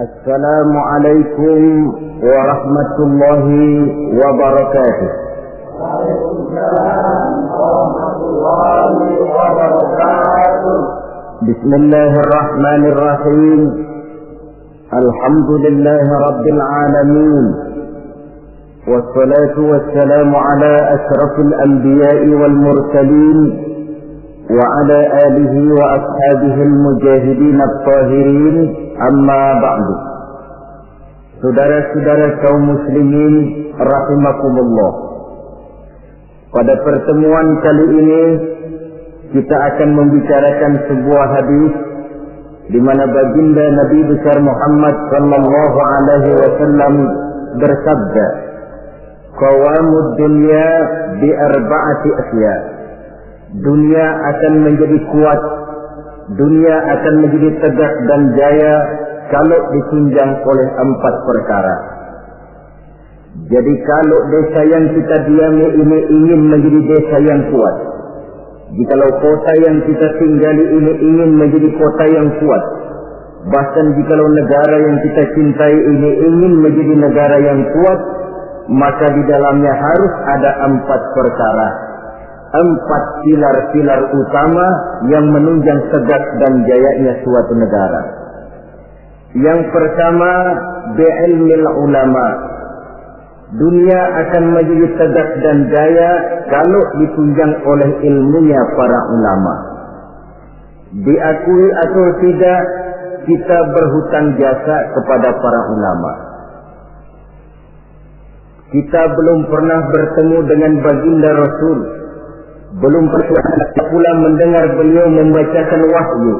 السلام عليكم ورحمة الله وبركاته. وعليكم السلام ورحمة الله وبركاته. بسم الله الرحمن الرحيم. الحمد لله رب العالمين، والصلاة والسلام على أشرف الأنبياء والمرسلين وعلى آله وأصحابه المجاهدين الطاهرين. Amma ba'du. Saudara-saudara kaum muslimin rahimakumullah. Pada pertemuan kali ini kita akan membicarakan sebuah hadis di mana baginda Nabi besar Muhammad sallallahu alaihi wasallam bersabda, "Qawamud dunya bi arba'ati asya." Dunia akan menjadi kuat, dunia akan menjadi tegak dan jaya kalau ditunjang oleh 4 perkara. Jadi kalau desa yang kita diami ini ingin menjadi desa yang kuat, jikalau kota yang kita tinggali ini ingin menjadi kota yang kuat, bahkan jikalau negara yang kita cintai ini ingin menjadi negara yang kuat, maka di dalamnya harus ada 4 perkara, 4 pilar-pilar utama yang menunjang tegak dan jayanya suatu negara. Yang pertama, bi'ilmil ulama. Dunia akan menjadi tegak dan jaya kalau ditunjang oleh ilmunya para ulama. Diakui atau tidak, kita berhutang jasa kepada para ulama. Kita belum pernah bertemu dengan baginda Rasul, belum pula mendengar beliau membacakan wahyu.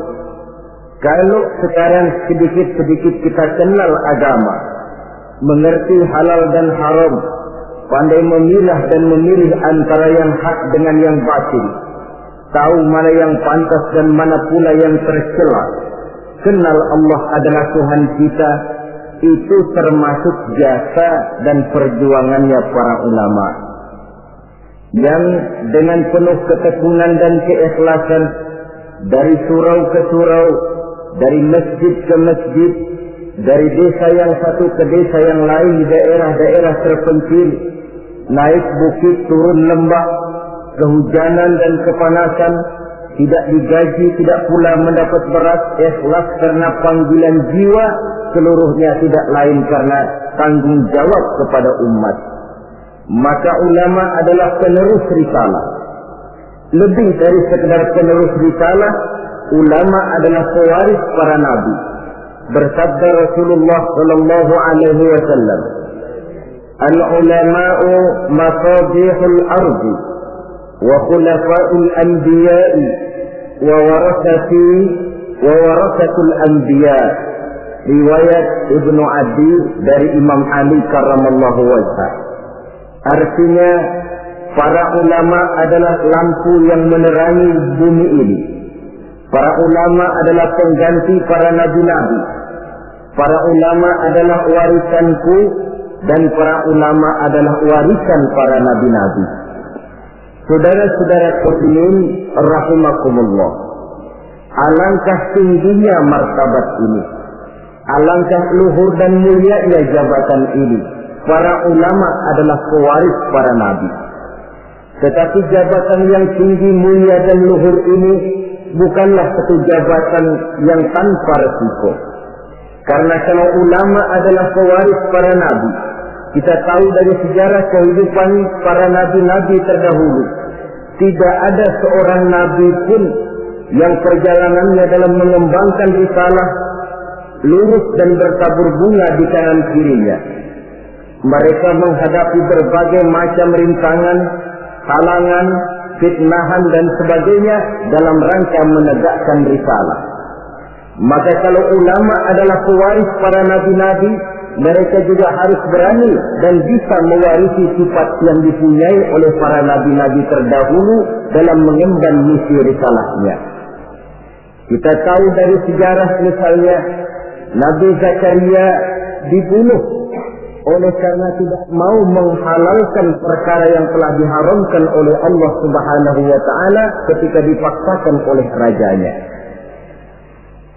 Kalau sekarang sedikit-sedikit kita kenal agama, mengerti halal dan haram, pandai memilah dan memilih antara yang hak dengan yang batil, tahu mana yang pantas dan mana pula yang tercela, kenal Allah adalah Tuhan kita, itu termasuk jasa dan perjuangannya para ulama yang dengan penuh ketekunan dan keikhlasan dari surau ke surau, dari masjid ke masjid, dari desa yang satu ke desa yang lain, daerah-daerah terpencil, naik bukit turun lembah, kehujanan dan kepanasan, tidak digaji, tidak pula mendapat beras, ikhlas karena panggilan jiwa, seluruhnya tidak lain karena tanggung jawab kepada umat. Maka ulama adalah penerus risalah. Lebih dari sekedar penerus risalah, ulama adalah pewaris para nabi. Bersabda Rasulullah sallallahu alaihi wasallam, "Al-ulama'u masabihul ardi wa khulafa'ul anbiya'i wa warasatul anbiya'." Riwayat Ibnu Adi dari Imam Ali karramallahu wajhah. Artinya, para ulama adalah lampu yang menerangi bumi ini. Para ulama adalah pengganti para nabi-nabi. Para ulama adalah warisanku, dan para ulama adalah warisan para nabi-nabi. Saudara-saudara muslimin rahimakumullah, alangkah tingginya martabat ini, alangkah luhur dan mulianya jabatan ini. Para ulama adalah pewaris para nabi. Tetapi jabatan yang tinggi, mulia dan luhur ini bukanlah satu jabatan yang tanpa resiko. Karena kalau ulama adalah pewaris para nabi, kita tahu dari sejarah kehidupan para nabi-nabi terdahulu, tidak ada seorang nabi pun yang perjalanannya dalam mengembangkan risalah lurus dan bertabur bunga di kanan kirinya. Mereka menghadapi berbagai macam rintangan, halangan, fitnahan dan sebagainya dalam rangka menegakkan risalah. Maka kalau ulama adalah pewaris para nabi-nabi, mereka juga harus berani dan bisa mewarisi sifat yang dipunyai oleh para nabi-nabi terdahulu dalam mengemban misi risalahnya. Kita tahu dari sejarah misalnya, Nabi Zakaria dibunuh oleh karena tidak mau menghalalkan perkara yang telah diharamkan oleh Allah Subhanahu wa taala ketika dipaksakan oleh rajanya.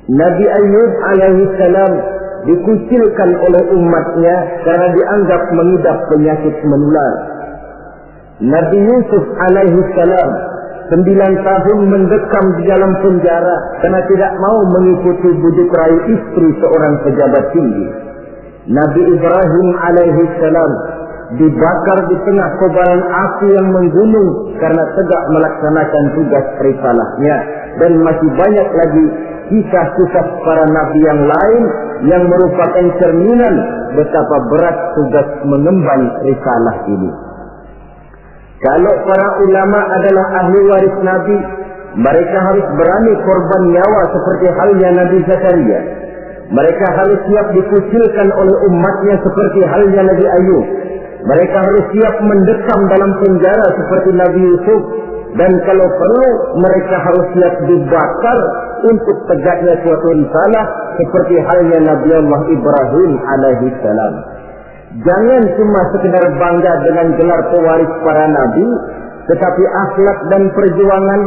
Nabi Ayub alaihi salam dikucilkan oleh umatnya karena dianggap mengidap penyakit menular. Nabi Yusuf alaihi salam 9 tahun mendekam di dalam penjara karena tidak mau mengikuti bujuk rayu istri seorang pejabat tinggi. Nabi Ibrahim alaihi salam dibakar di tengah kobaran api yang menggunung karena tegak melaksanakan tugas risalahnya. Dan masih banyak lagi kisah-kisah para nabi yang lain yang merupakan cerminan betapa berat tugas mengemban risalah ini. Kalau para ulama adalah ahli waris Nabi, mereka harus berani korban nyawa seperti halnya Nabi Zakaria. Mereka harus siap dikucilkan oleh umatnya seperti halnya Nabi Ayub. Mereka harus siap mendekam dalam penjara seperti Nabi Yusuf. Dan kalau perlu, mereka harus siap dibakar untuk tegaknya suatu risalah seperti halnya Nabi Allah Ibrahim alaihi salam. Jangan cuma sekedar bangga dengan gelar pewaris para nabi, tetapi akhlak dan perjuangan,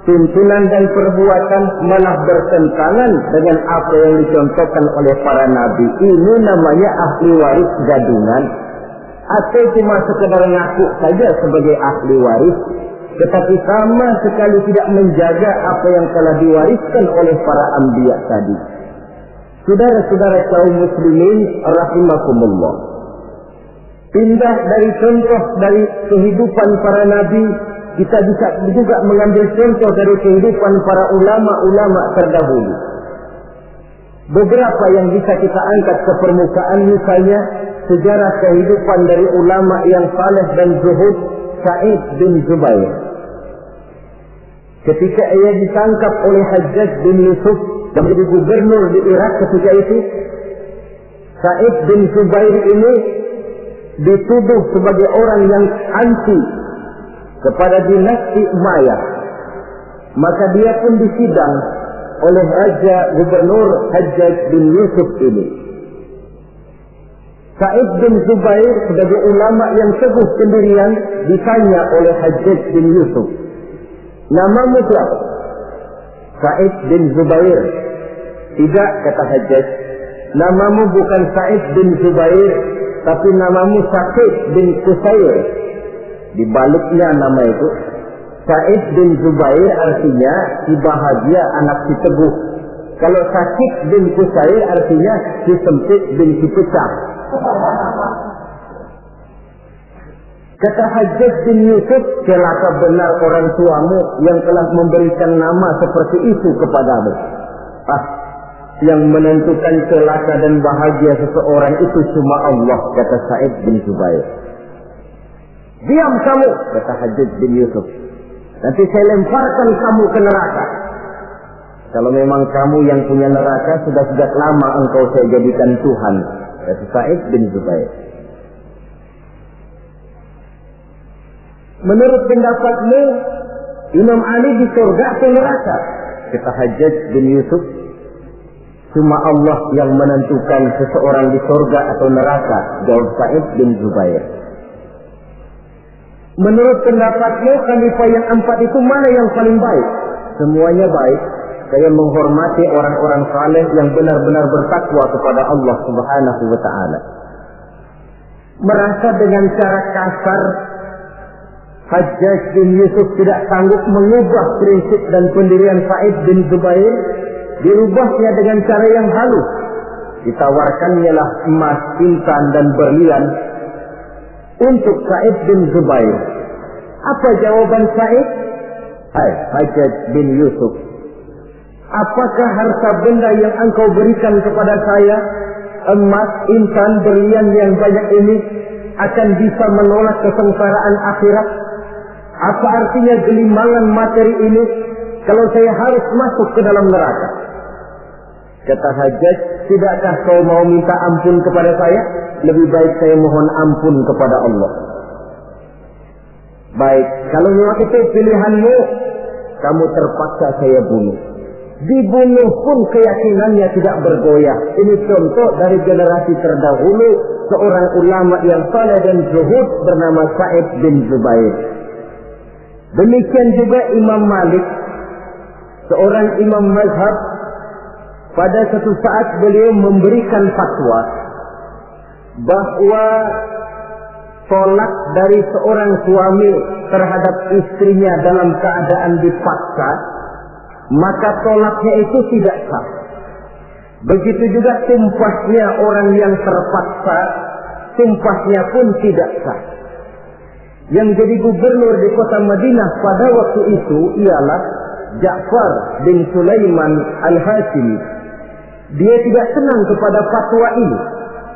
tuntunan dan perbuatan malah bertentangan dengan apa yang dicontohkan oleh para nabi. Ini namanya ahli waris gadungan. Atau cuma sekedar ngaku saja sebagai ahli waris, tetapi sama sekali tidak menjaga apa yang telah diwariskan oleh para anbiya tadi. Saudara-saudara kaum muslimin rahimakumullah, pindah dari contoh dari kehidupan para nabi, kita bisa juga mengambil contoh dari kehidupan para ulama-ulama terdahulu. Beberapa yang bisa kita angkat ke permukaan, misalnya sejarah kehidupan dari ulama yang saleh dan zuhud, Sa'id bin Zubair. Ketika ia ditangkap oleh Hajjaj bin Yusuf yang menjadi gubernur di Irak ketika itu, Sa'id bin Zubair ini dituduh sebagai orang yang anti kepada dinasti Umayyah. Maka dia pun disidang oleh Raja Gubernur Hajjaj bin Yusuf ini. Sa'id bin Zubair sebagai ulama yang teguh pendirian ditanya oleh Hajjaj bin Yusuf, namamu siapa? Sa'id bin Zubair. Tidak, kata Hajjaj, namamu bukan Sa'id bin Zubair, tapi namamu Sa'id bin Qusair. Dibaliknya nama itu, Sa'id bin Zubair artinya si bahagia, anak si teguh. Kalau Sa'id bin Qusair artinya si sempit bin si pecah. Kata Hajjaj bin Yusuf, celaka benar orang tuamu yang telah memberikan nama seperti itu kepadamu. Yang menentukan celaka dan bahagia seseorang itu cuma Allah, kata Sa'id bin Zubair. Diam kamu, kata Hajjaj bin Yusuf. Nanti saya lemparkan kamu ke neraka. Kalau memang kamu yang punya neraka, sudah sejak lama engkau saya jadikan Tuhan, kata Sa'id bin Zubair. Menurut pendapatmu, Imam Ali di surga atau neraka? Kata Hajjaj bin Yusuf, cuma Allah yang menentukan seseorang di surga atau neraka, jawab Sa'id bin Zubair. Menurut pendapatmu, khalifah yang 4 itu mana yang paling baik? Semuanya baik. Saya menghormati orang-orang saleh yang benar-benar bertakwa kepada Allah Subhanahu wa ta'ala. Merasa dengan cara kasar, Hajjaj bin Yusuf tidak sanggup mengubah prinsip dan pendirian Sa'id bin Zubair, dirubahnya dengan cara yang halus. Ditawarkannya lah emas, intan dan berlian untuk Sa'id bin Zubair. Apa jawaban Sa'id? Hai Hajjaj bin Yusuf, apakah harta benda yang engkau berikan kepada saya, emas, intan, berlian yang banyak ini, akan bisa menolak kesengsaraan akhirat? Apa artinya gelimangan materi ini kalau saya harus masuk ke dalam neraka? Kata Hajjaj, tidakkah kau mau minta ampun kepada saya? Lebih baik saya mohon ampun kepada Allah. Baik, kalau memang itu pilihanmu, kamu terpaksa saya bunuh. Dibunuh pun keyakinannya tidak bergoyah. Ini contoh dari generasi terdahulu, seorang ulama yang saleh dan zuhud bernama Sa'id bin Zubair. Demikian juga Imam Malik, seorang imam mazhab, pada suatu saat beliau memberikan fatwa bahwa tolak dari seorang suami terhadap istrinya dalam keadaan dipaksa, maka tolaknya itu tidak sah. Begitu juga sumpahnya orang yang terpaksa, sumpahnya pun tidak sah. Yang jadi gubernur di kota Madinah pada waktu itu ialah Ja'far bin Sulaiman Al-Hashimi. Dia tidak senang kepada fatwa ini.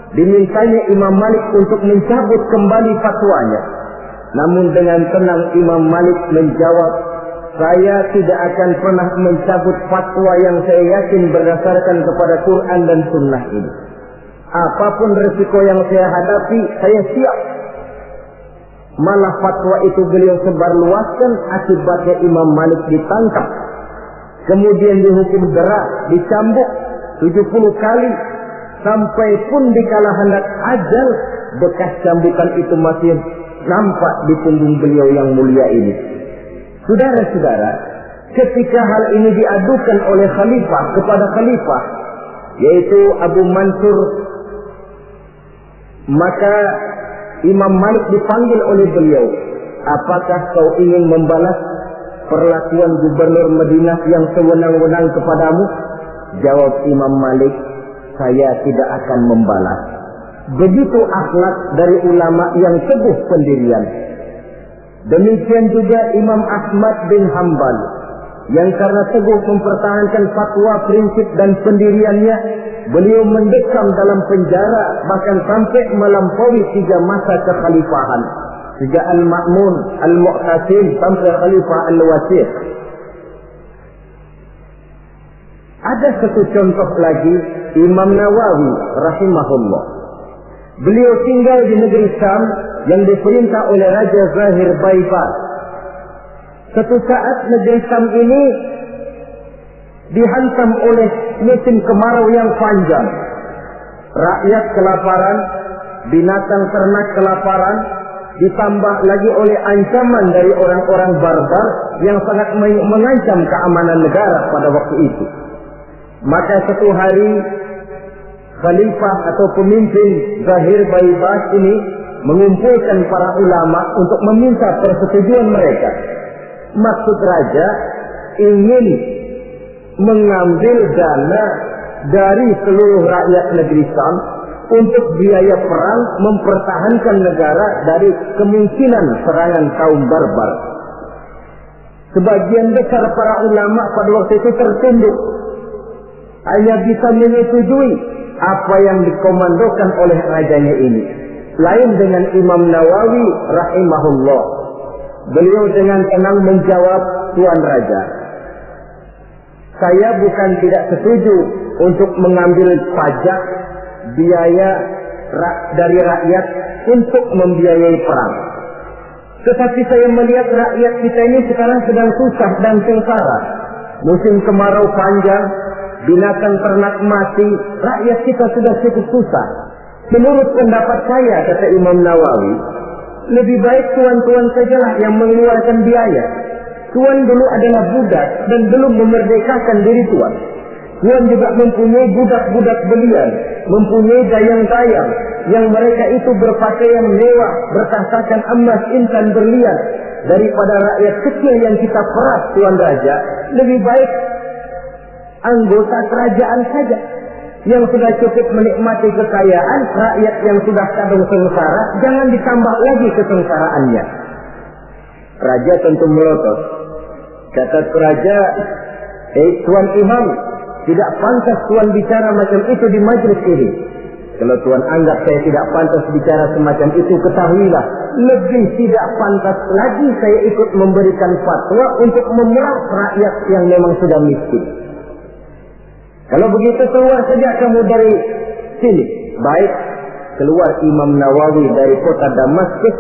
Dimintanya Imam Malik untuk mencabut kembali fatwanya. Namun dengan tenang Imam Malik menjawab, saya tidak akan pernah mencabut fatwa yang saya yakin berdasarkan kepada Quran dan Sunnah ini. Apapun resiko yang saya hadapi, saya siap. Malah fatwa itu beliau sebarluaskan, akibatnya Imam Malik ditangkap. Kemudian dihukum berat, dicambuk 70 kali. Sampai pun dikala hendak ajal, bekas cambukan itu masih nampak di punggung beliau yang mulia ini. Saudara-saudara, ketika hal ini diadukan oleh khalifah kepada khalifah, yaitu Abu Mansur, maka Imam Malik dipanggil oleh beliau. Apakah kau ingin membalas perlakuan gubernur Madinah yang sewenang-wenang kepadamu? Jawab Imam Malik, saya tidak akan membalas. Begitu akhlak dari ulama yang teguh pendirian. Demikian juga Imam Ahmad bin Hanbal, yang karena teguh mempertahankan fatwa, prinsip dan pendiriannya, beliau mendekam dalam penjara bahkan sampai melampaui 3 masa kekhalifahan, sejak Al-Ma'mun, Al-Mu'tasim sampai Khalifah Al-Wasir. Ada satu contoh lagi, Imam Nawawi rahimahullah. Beliau tinggal di negeri Syam yang diperintah oleh Raja Zahir Baibars. Satu saat negeri Syam ini dihantam oleh musim kemarau yang panjang. Rakyat kelaparan, binatang ternak kelaparan, ditambah lagi oleh ancaman dari orang-orang barbar yang sangat mengancam keamanan negara pada waktu itu. Maka satu hari khalifah atau pemimpin Zahir Baibars ini mengumpulkan para ulama untuk meminta persetujuan mereka. Maksud raja ingin mengambil dana dari seluruh rakyat negeri Syam untuk biaya perang mempertahankan negara dari kemungkinan serangan kaum barbar. Sebagian besar para ulama pada waktu itu tertunduk, hanya bisa menyetujui apa yang dikomandokan oleh rajanya ini. Lain dengan Imam Nawawi rahimahullah. Beliau dengan tenang menjawab, Tuan Raja, saya bukan tidak setuju untuk mengambil pajak biaya dari rakyat untuk membiayai perang. Tetapi saya melihat rakyat kita ini sekarang sedang susah dan sengsara. Musim kemarau panjang, binatang ternak mati, rakyat kita sudah cukup susah. Menurut pendapat saya, kata Imam Nawawi, lebih baik tuan-tuan sajalah yang mengeluarkan biaya. Tuan dulu adalah budak dan belum memerdekakan diri tuan. Tuan juga mempunyai budak-budak belian, mempunyai dayang-dayang yang mereka itu berpakaian mewah, bertasakan emas, intan, berlian. Daripada rakyat kecil yang kita peras, Tuan Raja, lebih baik anggota kerajaan saja yang sudah cukup menikmati kekayaan. Rakyat yang sudah kadung sengsara, jangan ditambah lagi kesengsaraannya. Raja tentu melotot. Kata raja, Tuan Imam, tidak pantas Tuan bicara macam itu di majlis ini. Kalau Tuan anggap saya tidak pantas bicara semacam itu, ketahuilah, lebih tidak pantas lagi saya ikut memberikan fatwa untuk memerah rakyat yang memang sudah miskin. Kalau begitu keluar saja kamu dari sini. Baik, keluar Imam Nawawi dari kota Damaskus,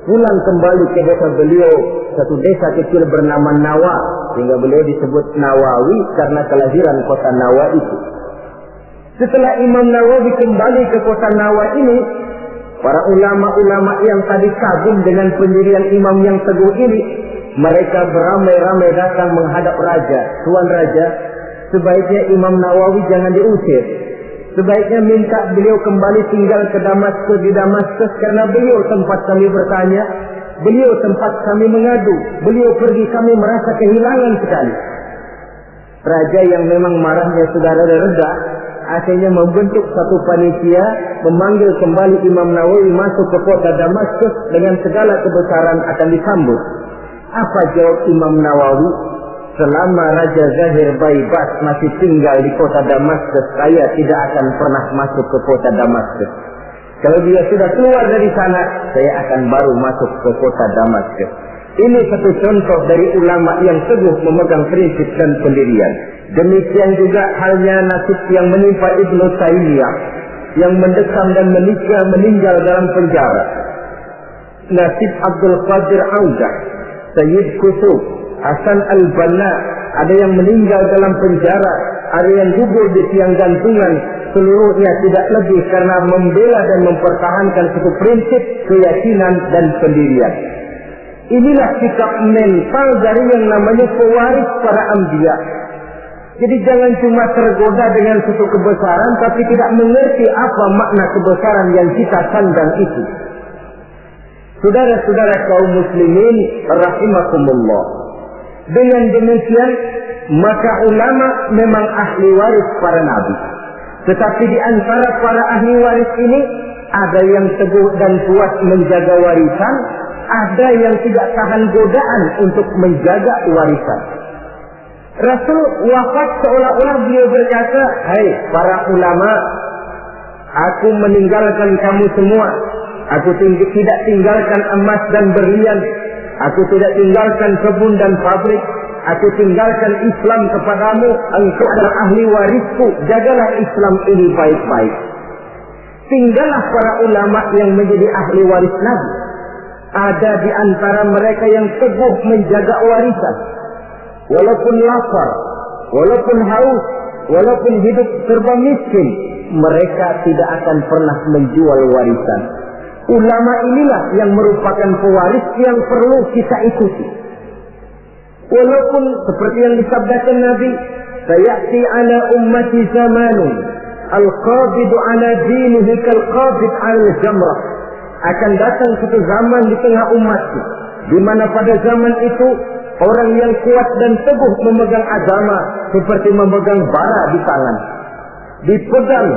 pulang kembali ke desa beliau, satu desa kecil bernama Nawa, sehingga beliau disebut Nawawi karena kelahiran kota Nawa itu. Setelah Imam Nawawi kembali ke kota Nawa ini, para ulama-ulama yang tadi kagum dengan pendirian imam yang teguh ini, mereka beramai-ramai datang menghadap raja. Tuan Raja, sebaiknya Imam Nawawi jangan diusir. Sebaiknya minta beliau kembali tinggal ke Damaskus, di Damaskus, karena beliau tempat kami bertanya, beliau tempat kami mengadu, beliau pergi kami merasa kehilangan sekali. Raja yang memang marahnya sudah reda, akhirnya membentuk satu panitia, memanggil kembali Imam Nawawi masuk ke kota Damaskus dengan segala kebesaran akan disambut. Apa jawab Imam Nawawi? Selama Raja Zahir Baibas masih tinggal di kota Damaskus, saya tidak akan pernah masuk ke kota Damaskus. Kalau dia sudah keluar dari sana, saya akan baru masuk ke kota Damaskus. Ini satu contoh dari ulama yang teguh memegang prinsip dan pendirian. Demikian juga halnya nasib yang menimpa Ibnu Taimiyah, yang mendekam dan meninggal dalam penjara. Nasib Abdul Qadir Audah, Sayyid Qutb, Hasan Al-Banna, ada yang meninggal dalam penjara, ada yang gugur di tiang gantungan, seluruhnya tidak lebih karena membela dan mempertahankan suatu prinsip, keyakinan dan pendirian. Inilah sikap mental dari yang namanya pewaris para anbiya. Jadi jangan cuma tergoda dengan suatu kebesaran tapi tidak mengerti apa makna kebesaran yang kita sandang itu. Saudara-saudara kaum muslimin rahimakumullah. Dengan demikian maka ulama memang ahli waris para nabi. Tetapi di antara para ahli waris ini ada yang teguh dan kuat menjaga warisan, ada yang tidak tahan godaan untuk menjaga warisan. Rasul wafat seolah-olah beliau berkata, "Hai para ulama, aku meninggalkan kamu semua. Aku tidak tinggalkan emas dan berlian. Aku tidak tinggalkan kebun dan pabrik. Aku tinggalkan Islam kepadamu. Engkau adalah ahli warisku. Jagalah Islam ini baik-baik." Tinggallah para ulama yang menjadi ahli waris Nabi. Ada di antara mereka yang teguh menjaga warisan. Walaupun lapar, walaupun haus, walaupun hidup serba miskin, mereka tidak akan pernah menjual warisan. Ulama inilah yang merupakan pewaris yang perlu kita ikuti. Walaupun seperti yang disabdakan Nabi, "Sayati ala ummati zamanun, al-qabidu ala dinihi kal-qabid ala jamrah." Akan datang satu zaman di tengah umatku, di mana pada zaman itu orang yang kuat dan teguh memegang agama seperti memegang bara di tangan. Dipegang,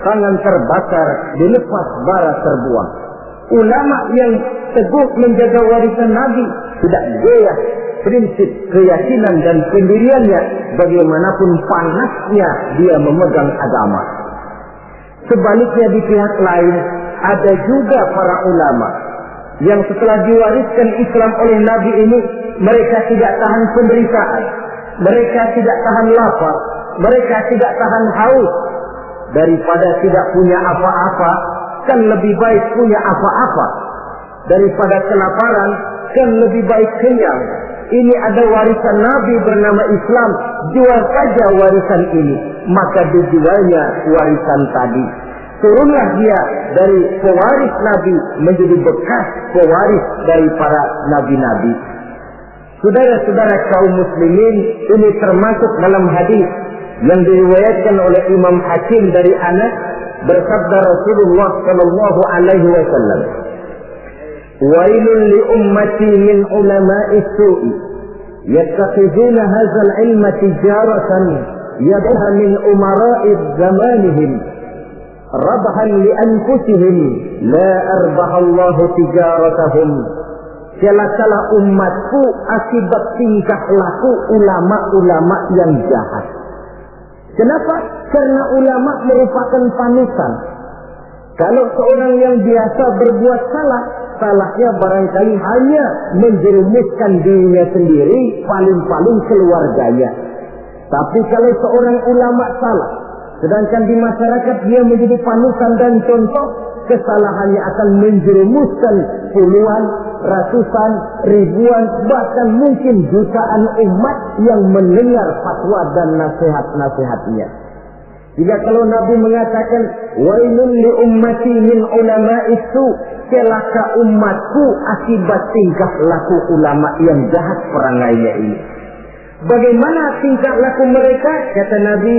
tangan terbakar, dilepas bara terbuang. Ulama yang teguh menjaga warisan Nabi tidak goyah prinsip keyakinan dan pendiriannya bagaimanapun panasnya dia memegang agama. Sebaliknya di pihak lain ada juga para ulama yang setelah diwariskan Islam oleh Nabi ini, mereka tidak tahan penderitaan, mereka tidak tahan lapar, mereka tidak tahan haus. Daripada tidak punya apa-apa, kan lebih baik punya apa-apa. Daripada kelaparan, kan lebih baik kenyang. Ini ada warisan Nabi bernama Islam, jual saja warisan ini. Maka dijualnya warisan tadi. Turunlah dia dari pewaris Nabi menjadi bekas pewaris dari para nabi-nabi. Saudara-saudara kaum muslimin, ini termasuk dalam hadis yang diriwayatkan oleh Imam Hakim dari Anas, bersabda Rasulullah sallallahu alaihi wasallam, "Wailun li ummati min ulama'i su'i yattakhiduna hadzal ilma tijaratan yadha min umara'i zamanihim rabhan li anfusihim la arbahallahu tijaratahum." Celakalah umatku akibat tingkah laku ulama-ulama yang jahat. Kenapa? Karena ulama merupakan panutan. Kalau seorang yang biasa berbuat salah, salahnya barangkali hanya menjerumuskan dirinya sendiri, paling-paling keluarganya. Tapi kalau seorang ulama salah, sedangkan di masyarakat dia menjadi panutan dan contoh, kesalahannya akan menjerumuskan puluhan, ratusan, ribuan, bahkan mungkin jutaan umat yang mendengar fatwa dan nasihat-nasihatnya. Jika kalau Nabi mengatakan, "Wailun li ummati min ulama'is su'," celaka umatku akibat tingkah laku ulama yang jahat perangainya ini. Bagaimana tingkah laku mereka? Kata Nabi,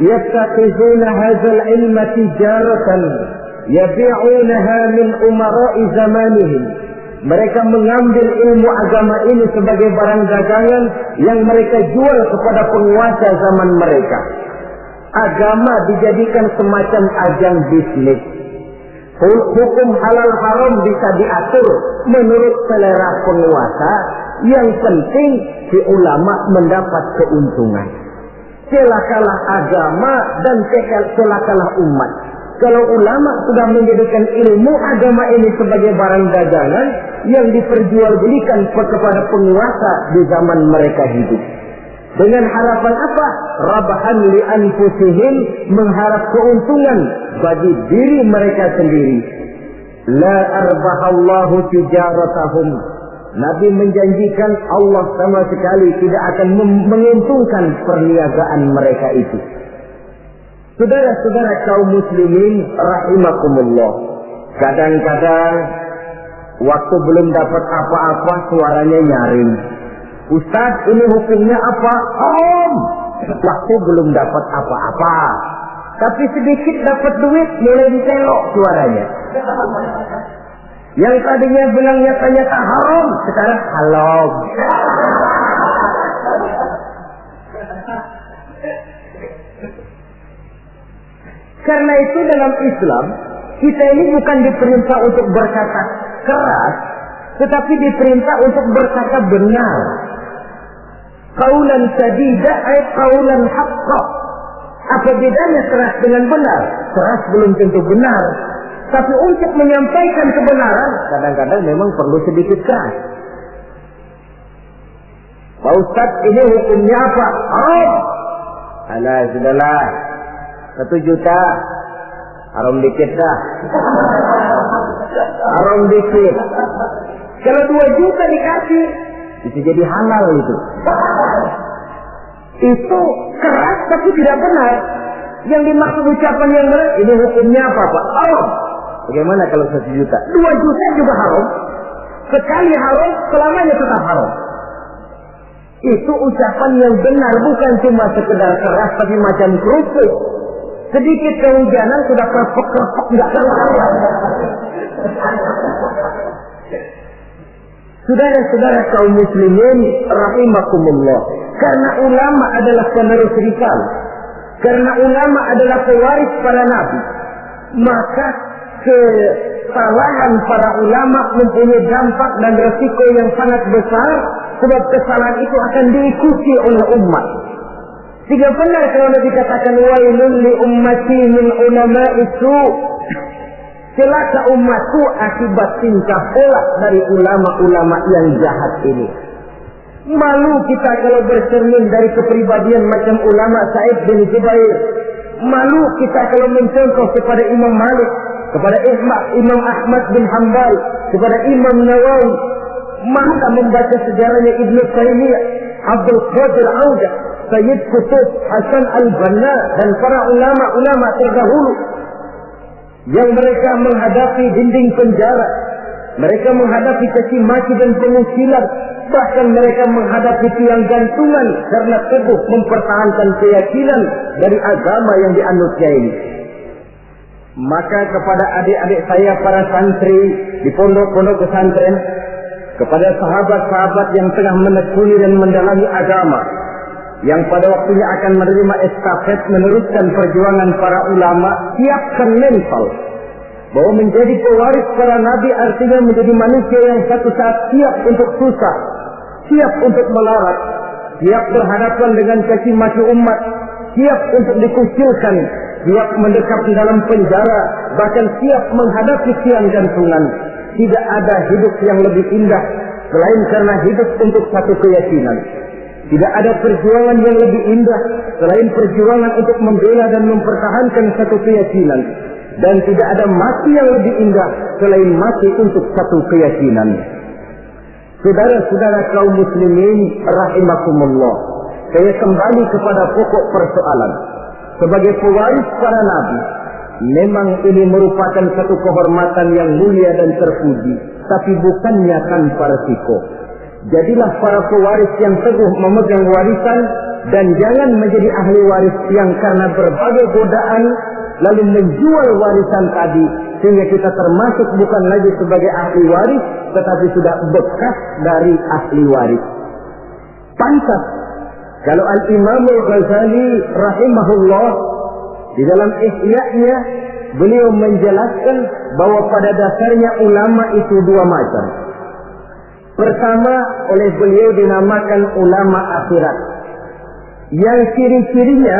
yattaqizuna hadzal ilma tijaratan yabi'unaha min umara'i zamanihim. Mereka mengambil ilmu agama ini sebagai barang dagangan yang mereka jual kepada penguasa zaman mereka. Agama dijadikan semacam ajang bisnis. Hukum halal haram bisa diatur menurut selera penguasa. Yang penting si ulama mendapat keuntungan. Celakalah agama dan celakalah umat. Kalau ulama sudah menjadikan ilmu agama ini sebagai barang dagangan yang diperjualbelikan kepada penguasa di zaman mereka hidup. Dengan harapan apa? Rabahan li anfusihim, mengharap keuntungan bagi diri mereka sendiri. La arbahallahu tijaratahum. Nabi menjanjikan Allah sama sekali tidak akan menguntungkan perniagaan mereka itu. Saudara-saudara kaum muslimin rahimakumullah. Kadang-kadang waktu belum dapat apa-apa suaranya nyaring. Ustaz, ini hukumnya apa? Waktu belum dapat apa-apa. Tapi sedikit dapat duit mulai ditelok suaranya. Yang tadinya bilang nyata-nyata haram, sekarang halal. Karena itu dalam Islam, kita ini bukan diperintah untuk berkata keras, tetapi diperintah untuk berkata benar. Qaulan sadida ay qaulan haqqa. Apa bedanya keras dengan benar? Keras belum tentu benar. Tapi untuk menyampaikan kebenaran, kadang-kadang memang perlu sedikit keras. Pak Ustaz, ini hukumnya apa? Haram. Alah, sudahlah. 1 juta. Haram dikit dah. Haram dikit. Kalau 2 juta dikasih, bisa jadi halal itu. Itu keras tapi tidak benar. Yang dimaksud ucapan yang benar, ini hukumnya apa Pak? Haram. Bagaimana kalau 1 juta? 2 juta juga haram. Sekali haram, selamanya tetap haram. Itu ucapan yang benar, bukan cuma sekedar keras tapi macam kerupuk. Sedikit kehujanan sudah kerepek-kerepek enggak keluar. Saudara-saudara kaum muslimin rahimakumullah. Karena ulama adalah penerus risalah. Karena ulama adalah pewaris para nabi. Maka kesalahan para ulama mempunyai dampak dan resiko yang sangat besar, sebab kesalahan itu akan diikuti oleh umat. Sehingga benar kalau Nabi katakan wailun li ummati min ulama'i su. Celaka umatku akibat tingkah pola dari ulama-ulama yang jahat ini. Malu kita kalau bercermin dari kepribadian macam ulama Sa'id bin Jubair. Malu kita kalau mencontoh kepada Imam Malik, kepada Imam Ahmad bin Hanbal, kepada Imam Nawawi. Maka membaca sejarahnya Ibnu Taimiyah, Abdul Qadir Audah, Sayyid Qutb, Hasan al-Banna dan para ulama-ulama terdahulu yang mereka menghadapi dinding penjara, mereka menghadapi caci maki dan pengusilan, bahkan mereka menghadapi tiang gantungan karena teguh mempertahankan keyakinan dari agama yang dianutnya ini. Maka kepada adik-adik saya para santri di pondok-pondok pesantren, kepada sahabat-sahabat yang tengah menekuni dan mendalami agama, yang pada waktunya akan menerima estafet meneruskan perjuangan para ulama, siapkan mental bahwa menjadi pewaris para nabi artinya menjadi manusia yang satu saat siap untuk susah, siap untuk melarat, siap berhadapan dengan caci maki umat, siap untuk dikucilkan, siap mendekap di dalam penjara, bahkan siap menghadapi tiang gantungan. Tidak ada hidup yang lebih indah selain karena hidup untuk satu keyakinan. Tidak ada perjuangan yang lebih indah selain perjuangan untuk membela dan mempertahankan satu keyakinan. Dan tidak ada mati yang lebih indah selain mati untuk satu keyakinan. Saudara-saudara kaum muslimin rahimakumullah, saya kembali kepada pokok persoalan. Sebagai pewaris para nabi, memang ini merupakan satu kehormatan yang mulia dan terpuji, tapi bukannya tanpa resiko. Jadilah para pewaris yang teguh memegang warisan dan jangan menjadi ahli waris yang karena berbagai godaan lalu menjual warisan tadi sehingga kita termasuk bukan lagi sebagai ahli waris tetapi sudah bekas dari ahli waris. Pantas kalau Al-Imam Al-Ghazali rahimahullah di dalam Ihya-nya beliau menjelaskan bahwa pada dasarnya ulama itu dua macam. Pertama, oleh beliau dinamakan ulama akhirat. Yang ciri-cirinya,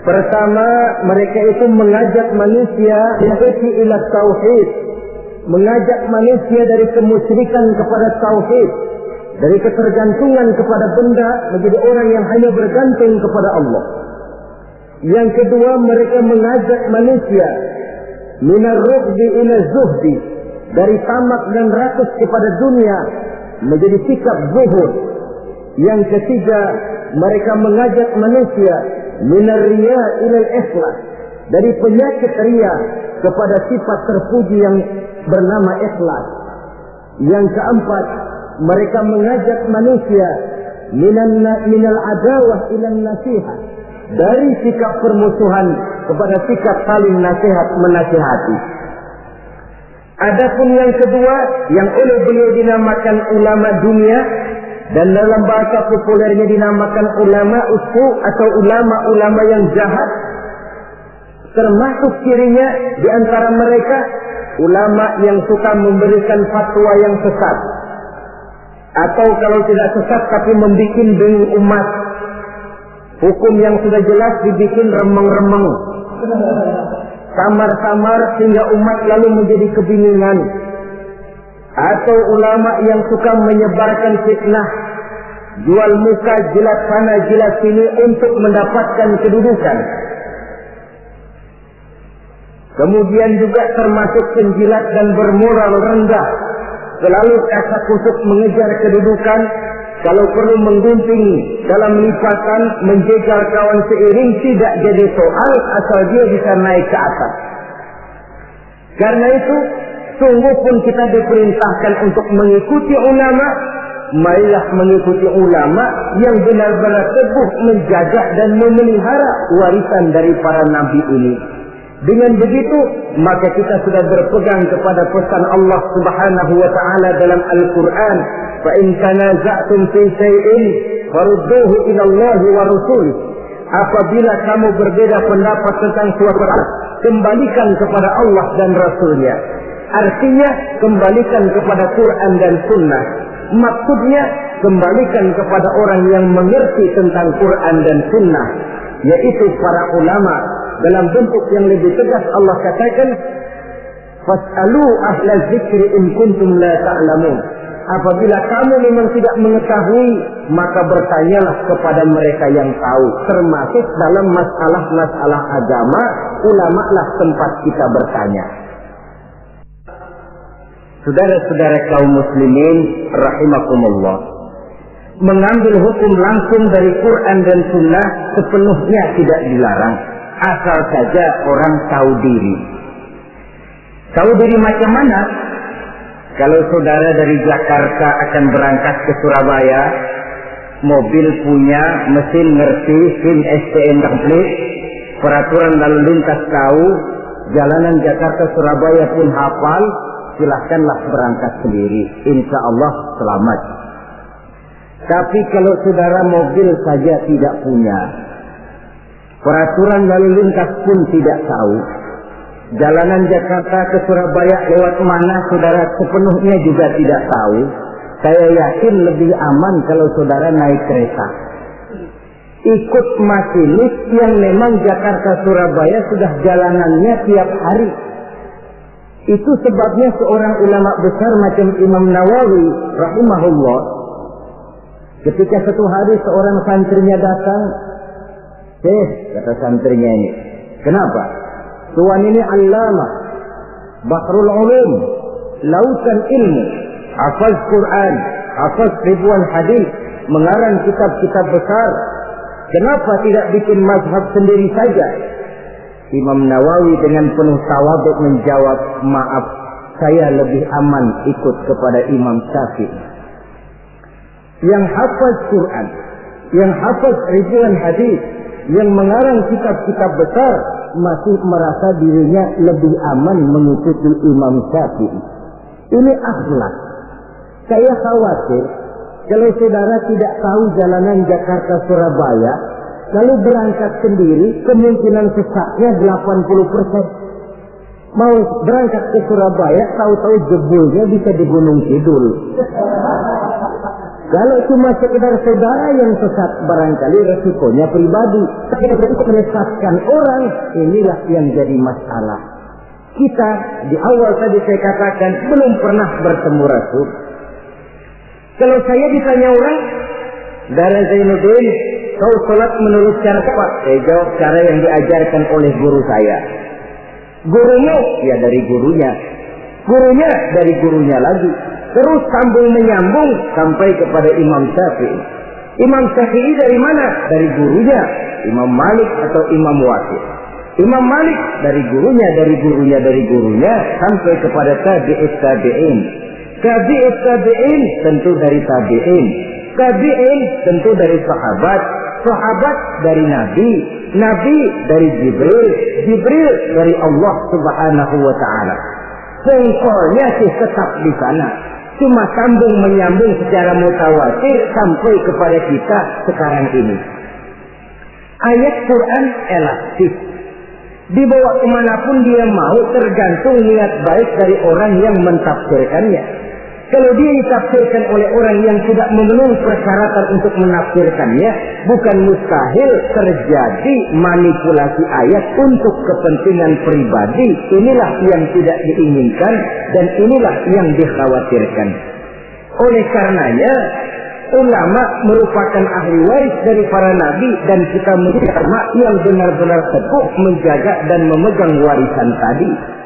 pertama, mereka itu mengajak manusia ila tauhid, mengajak manusia dari kemusyrikan kepada tauhid, dari ketergantungan kepada benda menjadi orang yang hanya bergantung kepada Allah. Yang kedua, mereka mengajak manusia minar rughdi ila zuhdi, dari tamak dan rakus kepada dunia menjadi sikap zuhud. Yang ketiga, mereka mengajak manusia minar riya ila ikhlas, dari penyakit riya kepada sifat terpuji yang bernama ikhlas. Yang keempat, mereka mengajak manusia minal adawah ila nasihat, dari sikap permusuhan kepada sikap saling nasihat menasihati. Adapun yang kedua yang oleh beliau dinamakan ulama dunia dan dalam bahasa populernya dinamakan ulama usu atau ulama-ulama yang jahat, termasuk cirinya di antara mereka ulama yang suka memberikan fatwa yang sesat, atau kalau tidak sesat tapi membuat bingung umat. Hukum yang sudah jelas dibikin remeng-remeng, samar-samar sehingga umat lalu menjadi kebingungan. Atau ulama yang suka menyebarkan fitnah, jual muka, jilat sana, jilat sini untuk mendapatkan kedudukan. Kemudian juga termasuk penjilat dan bermoral rendah, selalu kasak kusuk mengejar kedudukan. Kalau perlu menggunting dalam lipatan, menjegal kawan seiring tidak jadi soal asal dia bisa naik ke atas. Karena itu, sungguh pun kita diperintahkan untuk mengikuti ulama. Marilah mengikuti ulama yang benar-benar teguh menjaga dan memelihara warisan dari para nabi ini. Dengan begitu, maka kita sudah berpegang kepada pesan Allah Subhanahu wa taala dalam Al-Qur'an, "Fa in tanaza'tum fi shay'in farudduhu ila Allah wa rasulih." Apabila kamu berbeda pendapat tentang suatu hal, kembalikan kepada Allah dan Rasulnya. Artinya, kembalikan kepada Quran dan Sunnah. Maksudnya, kembalikan kepada orang yang mengerti tentang Quran dan Sunnah, yaitu para ulama. Dalam bentuk yang lebih tegas Allah katakan, "Fas'alu ahla dzikri in kuntum la ta'lamun." Apabila kamu memang tidak mengetahui, maka bertanyalah kepada mereka yang tahu. Termasuk dalam masalah-masalah agama, ulama lah tempat kita bertanya. Saudara-saudara kaum muslimin rahimakumullah, mengambil hukum langsung dari Quran dan Sunnah sepenuhnya tidak dilarang, asal saja orang tahu diri. Tahu diri macam mana? Kalau saudara dari Jakarta akan berangkat ke Surabaya, mobil punya, mesin ngerti, SIM STN komplit, peraturan lalu lintas tahu, jalanan Jakarta Surabaya pun hafal, silahkanlah berangkat sendiri, insya Allah selamat. Tapi kalau saudara mobil saja tidak punya, peraturan lalu lintas pun tidak tahu, jalanan Jakarta ke Surabaya lewat mana saudara sepenuhnya juga tidak tahu, saya yakin lebih aman kalau saudara naik kereta. Ikut masinis yang memang Jakarta Surabaya sudah jalanannya tiap hari. Itu sebabnya seorang ulama besar macam Imam Nawawi rahimahullah, ketika satu hari seorang santrinya datang, kata santrinya ini, kenapa? Tuan ini allamah, bahrul ulum, lautan ilmu, hafaz Quran, hafaz ribuan hadis, mengarang kitab-kitab besar. Kenapa tidak bikin mazhab sendiri saja? Imam Nawawi dengan penuh tawadhu menjawab, maaf, saya lebih aman ikut kepada Imam Syafi'i. yang hafaz Quran, yang hafaz ribuan hadis, yang mengarang kitab-kitab besar, masih merasa dirinya lebih aman mengikuti Imam Syafi'i. Ini akhlak. Saya khawatir kalau saudara tidak tahu jalanan Jakarta Surabaya, lalu berangkat sendiri, kemungkinan sesatnya 80%. Mau berangkat ke Surabaya, tahu-tahu jebulnya bisa di Gunung Kidul. Kalau cuma sekedar saudara yang sesat, barangkali resikonya pribadi. Tapi untuk menyesatkan orang, inilah yang jadi masalah. Kita di awal tadi saya katakan belum pernah bertemu Rasul. Kalau saya ditanya orang, Dara Zainuddin, kau sholat menurut cara apa? Saya jawab cara yang diajarkan oleh guru saya. Gurunya, ya dari gurunya. Gurunya dari gurunya lagi. Terus sambung menyambung sampai kepada Imam Syafi'i. Imam Syafi'i dari mana? Dari gurunya. Imam Malik atau Imam Waqi'. Imam Malik dari gurunya, dari gurunya, dari gurunya sampai kepada tabi'ut tabi'in. Tabi'ut tabi'in tentu dari tabi'in. Tabi'in tentu dari sahabat. Sahabat dari Nabi. Nabi dari Jibril. Jibril dari Allah Subhanahu wa ta'ala. Pengkolnya sih tetap di sana. Cuma sambung menyambung secara mutawatir sampai kepada kita sekarang ini. Ayat Quran elastis. Dibawa kemanapun dia mau, tergantung niat baik dari orang yang mentafsirkannya. Kalau dia ditafsirkan oleh orang yang tidak memenuhi persyaratan untuk menafsirkannya, bukan mustahil terjadi manipulasi ayat untuk kepentingan pribadi. Inilah yang tidak diinginkan dan inilah yang dikhawatirkan. Oleh karenanya, ulama merupakan ahli waris dari para nabi dan kita menjadi ulama yang benar-benar teguh menjaga dan memegang warisan tadi.